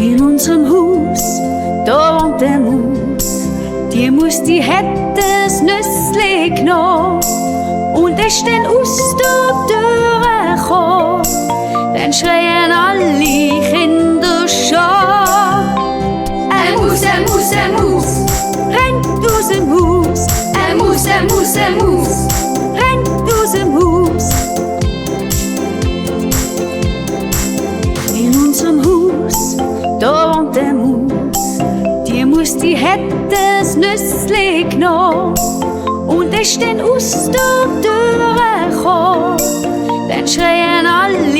In unserem Haus, da wohnt der Mus. Die Mus, die hätt das Nüssli genommen und ist dann aus der Tür gekommen. Dann schreien alle Kinder schon: Ein Mus, ein Mus, ein Mus, rennt aus dem Haus. ein Mus, ein Mus, ein Mus, Rennt aus dem Haus. In unserem Haus, da wohnt der Mus. Die Mus, die hätt das Nüssli genommen und ist dann aus der Tür gekommen. Dann schreien alle